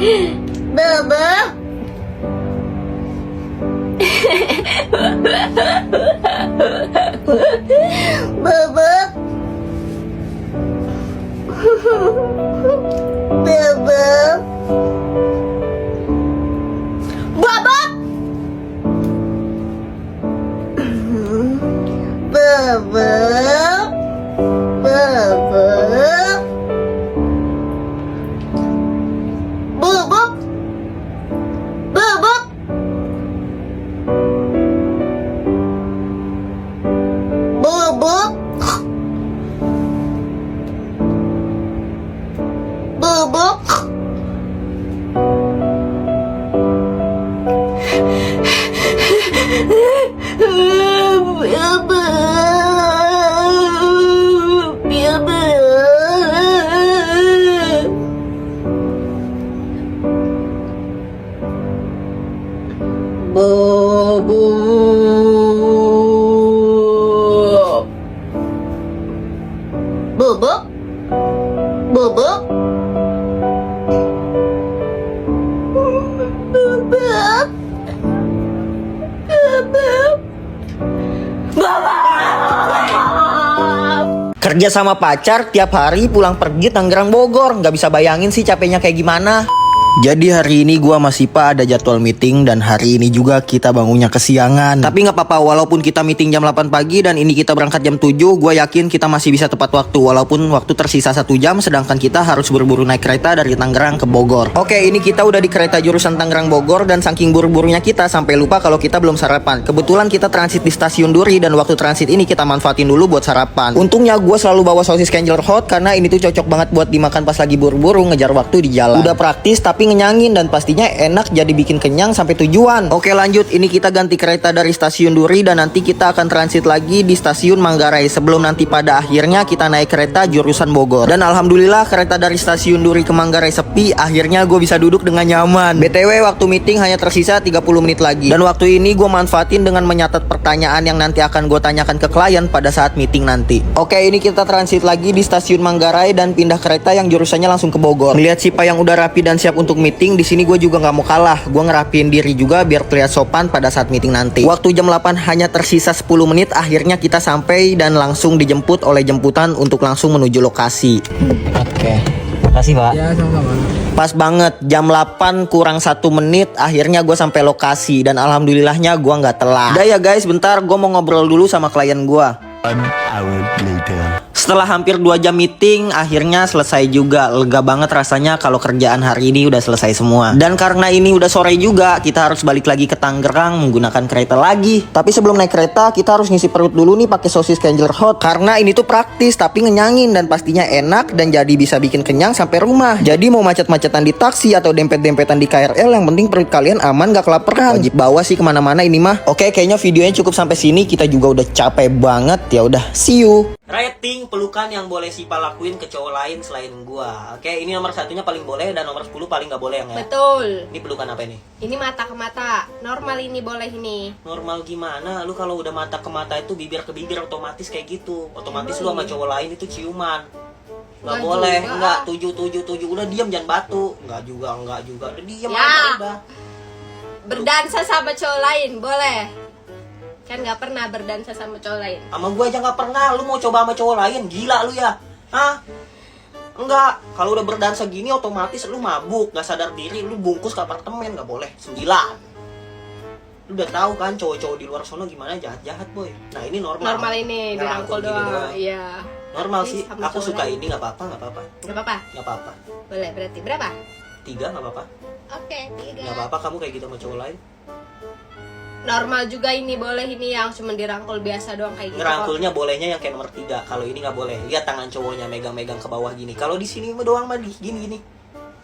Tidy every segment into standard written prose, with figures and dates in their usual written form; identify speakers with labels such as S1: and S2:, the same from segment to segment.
S1: Bubuk. Bubuk. Bubuk. Bubuk. Bubuk. Bubuk. Bubuk. Bubuk. Bubuk. Bubuk. Bubuk. Bubuk. Bubuk.
S2: Kerja sama pacar tiap hari pulang pergi Tangerang Bogor. Nggak bisa bayangin sih capeknya kayak gimana. Jadi hari ini gua sama Sipa ada jadwal meeting dan hari ini juga kita bangunnya kesiangan. Tapi nggak apa-apa, walaupun kita meeting jam 8 pagi dan ini kita berangkat jam 7, gua yakin kita masih bisa tepat waktu walaupun waktu tersisa 1 jam sedangkan kita harus buru-buru naik kereta dari Tangerang ke Bogor. Oke, ini kita udah di kereta jurusan Tangerang Bogor dan saking buru-burunya kita sampai lupa kalau kita belum sarapan. Kebetulan kita transit di stasiun Duri dan waktu transit ini kita manfaatin dulu buat sarapan. Untungnya gua selalu bawa sosis Kenjeler hot karena ini tuh cocok banget buat dimakan pas lagi buru-buru ngejar waktu di jalan. Udah praktis tapi ngenyangin dan pastinya enak jadi bikin kenyang sampai tujuan. Oke lanjut, ini kita ganti kereta dari stasiun Duri dan nanti kita akan transit lagi di stasiun Manggarai sebelum nanti pada akhirnya kita naik kereta jurusan Bogor. Dan alhamdulillah kereta dari stasiun Duri ke Manggarai sepi, akhirnya gue bisa duduk dengan nyaman. BTW waktu meeting hanya tersisa 30 menit lagi dan waktu ini gue manfaatin dengan menyatat pertanyaan yang nanti akan gue tanyakan ke klien pada saat meeting nanti. Oke, ini kita transit lagi di stasiun Manggarai dan pindah kereta yang jurusannya langsung ke Bogor. Melihat Sipa yang udah rapi dan siap untuk meeting, di sini gue juga nggak mau kalah. Gue ngerapiin diri juga biar terlihat sopan pada saat meeting nanti. Waktu jam 8 hanya tersisa 10 menit, akhirnya kita sampai dan langsung dijemput oleh jemputan untuk langsung menuju lokasi. Oke, makasih Pak.
S3: Ya, sama-sama.
S2: Pas banget jam 8 kurang 1 menit, akhirnya gue sampai lokasi dan alhamdulillahnya gue nggak telat. Udah ya guys, bentar gue mau ngobrol dulu sama klien gue. Setelah hampir 2 jam meeting, akhirnya selesai juga. Lega banget rasanya kalau kerjaan hari ini udah selesai semua. Dan karena ini udah sore juga, kita harus balik lagi ke Tangerang menggunakan kereta lagi. Tapi sebelum naik kereta, kita harus ngisi perut dulu nih pakai sosis Kenjeler hot. Karena ini tuh praktis tapi ngenyangin dan pastinya enak dan jadi bisa bikin kenyang sampai rumah. Jadi mau macet-macetan di taksi atau dempet-dempetan di KRL, yang penting perut kalian aman gak kelaparan. Wajib bawa sih kemana-mana ini mah. Oke, kayaknya videonya cukup sampai sini. Kita juga udah capek banget. Ya udah, see you. Rating pelukan yang boleh Sipa lakuin ke cowok lain selain gua. Oke, ini nomor 1-nya paling boleh dan nomor 10 paling gak boleh yang ya.
S4: Betul.
S2: Ini pelukan apa ini?
S4: Ini mata ke mata. Normal ini boleh ini.
S2: Normal gimana? Lu kalau udah mata ke mata itu bibir ke bibir otomatis kayak gitu. Otomatis lu sama cowok lain itu ciuman. Nggak boleh,
S4: juga.
S2: enggak. Tujuh. Udah diam jangan batu. Enggak juga. Udah diam
S4: Ya.
S2: aja udah.
S4: Berdansa sama cowok lain boleh. Kan nggak pernah berdansa sama cowok lain.
S2: Sama gua aja nggak pernah. Lu mau coba sama cowok lain? Gila lu ya? Hah? Enggak. Kalau udah berdansa gini otomatis lu mabuk, nggak sadar diri, lu bungkus ke apartemen, nggak boleh. 9. Lu udah tahu kan cowok-cowok di luar sono gimana jahat-jahat boy. Nah ini normal.
S4: Normal ini dirangkul
S2: gini
S4: doang. Iya.
S2: Normal
S4: Ini
S2: sih.
S4: sama
S2: Aku
S4: cowok
S2: suka
S4: lain.
S2: ini nggak apa-apa.
S4: Nggak apa-apa.
S2: Nggak apa-apa.
S4: Boleh berarti berapa?
S2: 3 nggak apa-apa.
S4: Oke, 3.
S2: Nggak apa-apa kamu kayak gitu sama cowok lain.
S4: Normal juga ini boleh ini yang cuma dirangkul biasa doang kayak gitu.
S2: Ngerangkulnya bolehnya yang kayak nomor 3. Kalau ini nggak boleh. Lihat tangan cowoknya megang-megang ke bawah gini. Kalau di sini doang mah gini.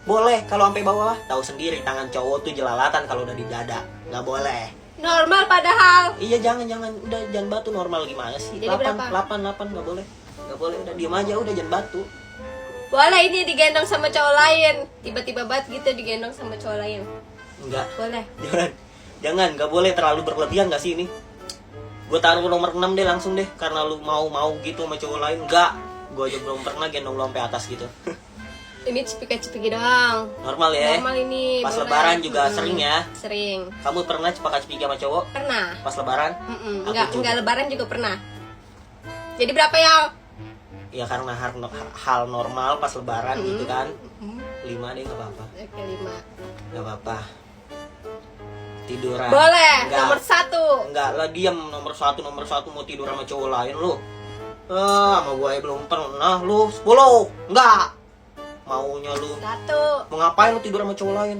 S2: Boleh. Kalau sampai bawah tahu sendiri tangan cowok tuh jelalatan kalau udah di dada. Nggak boleh.
S4: Normal padahal.
S2: Iya jangan udah jangan batu. Normal gimana sih?
S4: Jadi
S2: 8
S4: berapa?
S2: 8 nggak boleh. Nggak boleh, udah diem aja, udah jangan batu.
S4: Boleh ini digendong sama cowok lain. Tiba-tiba banget gitu digendong sama cowok lain.
S2: Enggak.
S4: Boleh.
S2: Jangan, nggak boleh, terlalu berlebihan nggak sih ini? Gue taruh nomor 6 deh langsung deh, karena lu mau gitu sama cowok lain. Enggak, gue aja belum pernah gendong lu sampai atas gitu.
S4: Ini cepika-cepiki doang.
S2: Normal ya?
S4: Normal ini.
S2: Pas
S4: boleh.
S2: lebaran juga sering ya?
S4: Sering.
S2: Kamu pernah cepaka-cepiki sama cowok?
S4: Pernah.
S2: Pas lebaran? Aku juga.
S4: Enggak lebaran juga pernah. Jadi berapa ya?
S2: Ya karena hal normal pas lebaran gitu kan. 5 deh, gak apa-apa.
S4: Oke, 5.
S2: Gak apa-apa. Tiduran.
S4: Boleh,
S2: Enggak.
S4: nomor 1.
S2: Enggak lah, diam. Nomor satu mau tidur sama cowok lain lu. Sama gue belum pernah lu. 10. Enggak. Maunya lu.
S4: 1.
S2: Mau ngapain lu tidur sama cowok lain?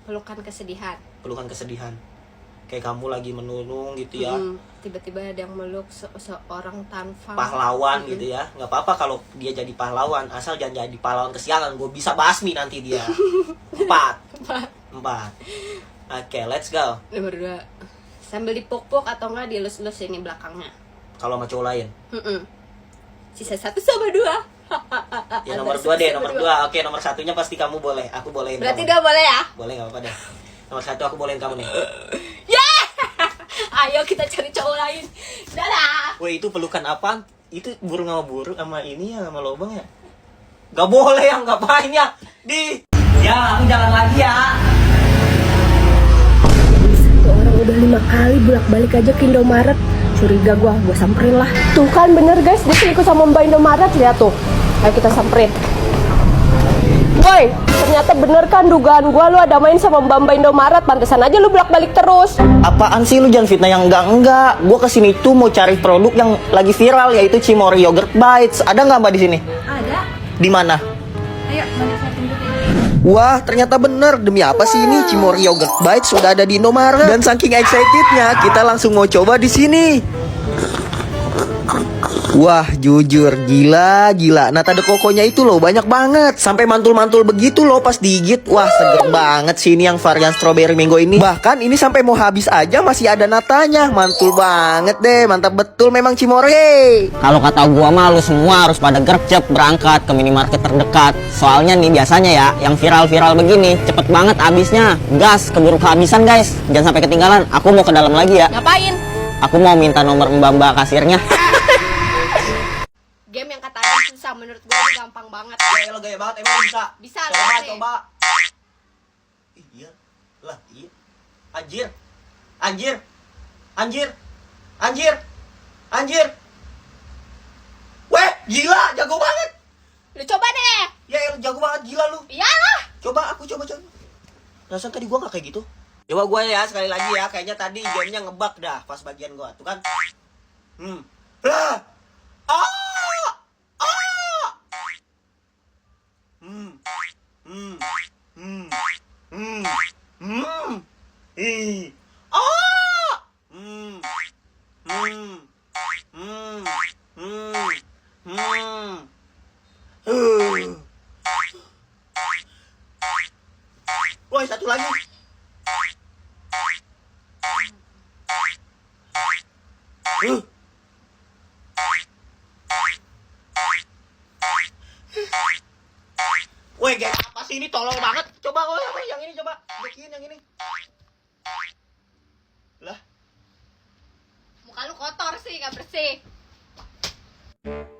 S4: Pelukan kesedihan.
S2: Pelukan kesedihan. Kayak kamu lagi menulung gitu ya.
S4: Tiba-tiba ada yang meluk seorang tanpa
S2: Pahlawan gitu ya. Nggak apa-apa kalau dia jadi pahlawan, asal jangan jadi pahlawan kesiangan. Gue bisa basmi nanti dia. 4. Oke, let's go.
S4: Nomor 2. Sambil dipuk-puk atau enggak dielus-elus ini belakangnya.
S2: Kalau sama cowok lain.
S4: Sisa 1 sama 2.
S2: Ya nomor 2 deh, nomor 2. Oke, nomor 1-nya pasti kamu boleh. Aku bolehin.
S4: Berarti
S2: kamu.
S4: 2 boleh ya?
S2: Boleh, nggak apa-apa deh. Nomor 1 aku bolehin kamu nih.
S4: Ayo kita cari cowok lain. Dadah.
S2: Woi, itu pelukan apaan? Itu burung sama burung sama ini ya, sama lobang ya? Gak boleh yang ngapain ya? Ya, aku jalan lagi ya.
S3: Tuh orang udah 5 kali bolak-balik aja ke Indomaret. Curiga gua samperin lah. Tuh kan bener guys, dia selingkuh sama Mbak Indomaret, lihat tuh. Ayo kita samperin. Woi, ternyata bener kan dugaan gua, lu ada main sama Mbak Indomaret, pantesan aja lu bolak-balik terus.
S2: Apaan sih lu, jangan fitnah yang enggak. Gua kesini tuh mau cari produk yang lagi viral, yaitu Cimory Yogurt Bites. Ada nggak Mbak di sini?
S4: Ada.
S2: Di mana?
S4: Ayo, mana saya tunjukin.
S2: Wah, ternyata bener. Demi apa sih ini Cimory Yogurt Bites sudah ada di Indomaret? Dan saking excitednya, kita langsung mau coba di sini. Wah, jujur gila. Nata de coconya itu loh banyak banget, sampai mantul-mantul begitu loh pas digigit. Wah, seger banget sih ini yang varian strawberry mango ini. Bahkan ini sampai mau habis aja masih ada natanya. Mantul banget deh, mantap betul memang Cimory.
S5: Kalau kata gua mah lu semua harus pada gercep berangkat ke minimarket terdekat. Soalnya nih biasanya ya yang viral-viral begini cepet banget habisnya. Gas, keburu kehabisan guys. Jangan sampai ketinggalan. Aku mau ke dalam lagi ya.
S4: Ngapain?
S5: Aku mau minta nomor mbak-mbak kasirnya.
S4: Game yang kata Adam susah, menurut gue ini gampang banget.
S2: Ya lo gaya banget, emang bisa?
S4: Bisa,
S2: coba,
S4: coba.
S2: coba. Iya, lah iya. Anjir. Weh, gila, jago banget.
S4: Lu coba deh.
S2: Ya, lo jago banget, gila lu.
S4: Iyalah.
S2: Coba, aku coba. Rasanya tadi gua gak kayak gitu. Coba gue ya, sekali lagi ya. Kayaknya tadi gamenya ngebug dah pas bagian gua. Tuh kan. Lah. Woi, satu lagi. Woi, kayak apa sih ini, tolong banget. Coba, woi, yang ini coba. Bikin yang ini. Lah.
S4: Muka lu kotor sih, gak bersih.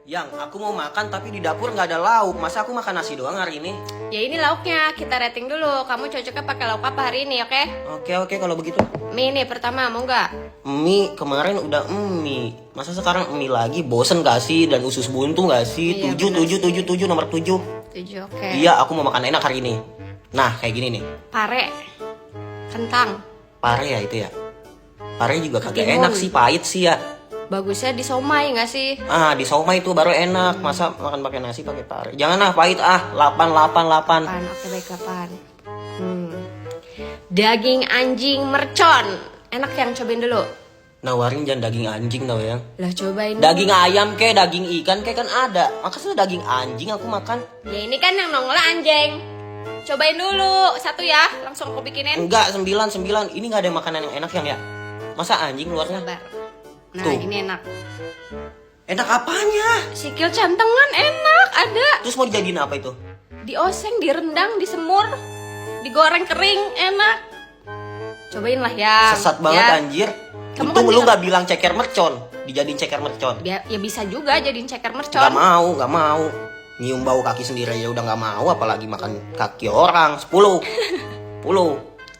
S2: Yang, aku mau makan tapi di dapur nggak ada lauk. Masa aku makan nasi doang hari ini?
S4: Ya ini lauknya, kita rating dulu. Kamu cocoknya pakai lauk apa hari ini, oke?
S2: Oke, kalau begitu.
S4: Mie nih pertama, mau nggak?
S2: Mie, kemarin udah mie. Masa sekarang mie lagi? Bosen gak sih? Dan usus buntu gak sih?
S4: Iya,
S2: 7, nomor 7.
S4: 7, oke.
S2: Iya, aku mau makan enak hari ini. Nah, kayak gini nih.
S4: Pare, kentang.
S2: Pare ya itu ya? Pare juga kagak
S4: Ketimun.
S2: enak sih, pahit sih ya.
S4: Bagusnya di somai nggak sih?
S2: Di somai itu baru enak. Masa makan pakai nasi pakai pare? Jangan pahit 8.
S4: Oke, baik 8. Daging anjing mercon. Enak yang cobain dulu.
S2: Nawarin jangan daging anjing tau ya.
S4: Lah cobain
S2: Daging
S4: dulu.
S2: ayam kayak daging ikan kayak kan ada. Makanya daging anjing aku makan.
S4: Ya ini kan yang nongol anjing. Cobain dulu. 1 ya, langsung aku bikinin.
S2: Enggak, 9. Ini nggak ada makanan yang enak yang ya. Masa anjing luarnya?
S4: Sabar. Nah,
S2: Tuh.
S4: ini enak.
S2: Enak apanya?
S4: Sikil cantengan enak, ada.
S2: Terus mau dijadiin apa itu?
S4: Dioseng, direndang, disemur, digoreng kering, enak. Cobain lah ya.
S2: Sesat banget
S4: ya.
S2: anjir.
S4: Kamu
S2: Untung
S4: kan
S2: lu
S4: bilang-
S2: nggak bilang ceker mercon. Dijadiin ceker mercon.
S4: Ya bisa juga jadiin ceker mercon.
S2: Gak mau. Nyium bau kaki sendiri aja udah nggak mau, apalagi makan kaki orang. 10.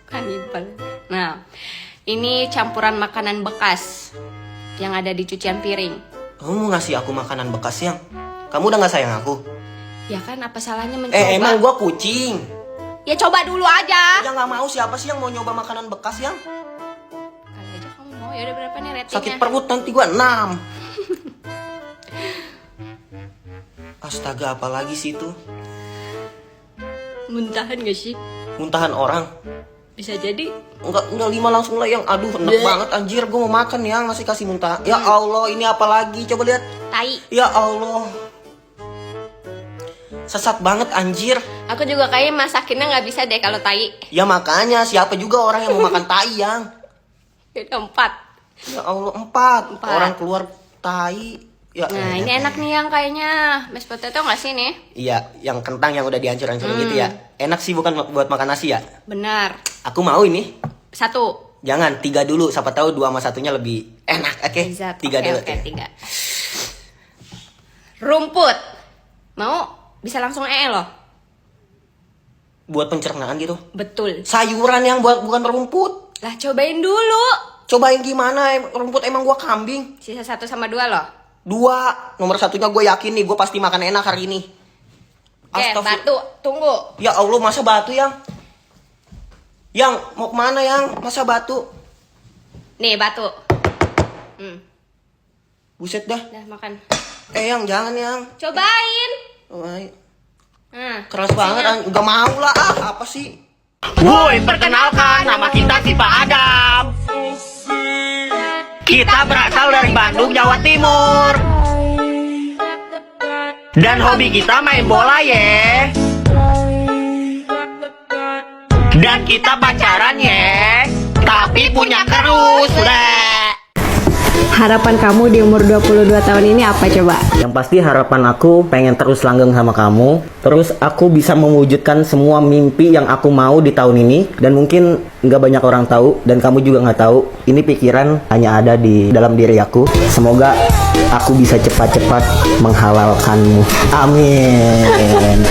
S4: Kanibal. Nah, ini campuran makanan bekas yang ada di cucian piring.
S2: Kamu mau ngasih aku makanan bekas, Yang? Kamu udah nggak sayang aku?
S4: Ya kan, apa salahnya mencoba?
S2: Emang gua kucing.
S4: Ya coba dulu aja.
S2: Ya nggak mau, siapa sih yang mau nyoba makanan bekas, Yang?
S4: Kali aja kamu mau. Ya udah, berapa nih ratingnya?
S2: Sakit perut nanti gua 6. Astaga, apalagi sih itu?
S4: Muntahan gak sih?
S2: Muntahan orang.
S4: Bisa jadi.
S2: Enggak 5 langsung lah, Yang. Aduh, enak banget anjir. Gua mau makan, Yang. Masih kasih muntah. Ya Allah, ini apa lagi? Coba lihat.
S4: Tai.
S2: Ya Allah. Sesat banget anjir.
S4: Aku juga kayaknya masakinnya nggak bisa deh kalau tai.
S2: Ya makanya siapa juga orang yang mau makan tai, Yang?
S4: Udah 4.
S2: Ya Allah, 4. Orang keluar tai. Ya,
S4: Nah, ini enak nih Yang kayaknya. Mashed potato nggak sih nih?
S2: Iya, yang kentang yang udah dihancur-hancurin gitu ya. Enak sih, bukan buat makan nasi ya?
S4: Benar.
S2: Aku mau ini.
S4: 1.
S2: Jangan, 3 dulu. Siapa tahu 2 sama 1-nya lebih enak. Oke, 3 dulu.
S4: Oke, 3. Rumput. Mau? Bisa langsung loh.
S2: Buat pencernaan gitu.
S4: Betul.
S2: Sayuran yang bukan rumput.
S4: Lah cobain dulu.
S2: Cobain gimana? Rumput emang gua kambing.
S4: Sisa 1 sama 2 loh.
S2: 2. Nomor 1-nya gue yakin nih, gue pasti makan enak hari ini.
S4: Oke, batu. Tunggu.
S2: Ya Allah, masa batu, Yang? Yang, mau kemana, Yang? Masa batu?
S4: Nih, batu.
S2: Buset dah.
S4: Dah, makan.
S2: Yang, jangan, Yang.
S4: Cobain.
S2: Oh,
S4: Nah,
S2: keras banget, nggak mau lah. Apa sih?
S6: Woi, perkenalkan, nama kita si Pak Adam. Kita berasal dari Bandung, Jawa Timur. Dan hobi kita main bola ya. Dan kita pacaran ya. Tapi punya kerus, udah.
S3: Harapan kamu di umur 22 tahun ini apa coba?
S2: Yang pasti harapan aku pengen terus langgeng sama kamu. Terus aku bisa mewujudkan semua mimpi yang aku mau di tahun ini. Dan mungkin nggak banyak orang tahu, dan kamu juga nggak tahu. Ini pikiran hanya ada di dalam diri aku. Semoga aku bisa cepat-cepat menghalalkanmu. Amin.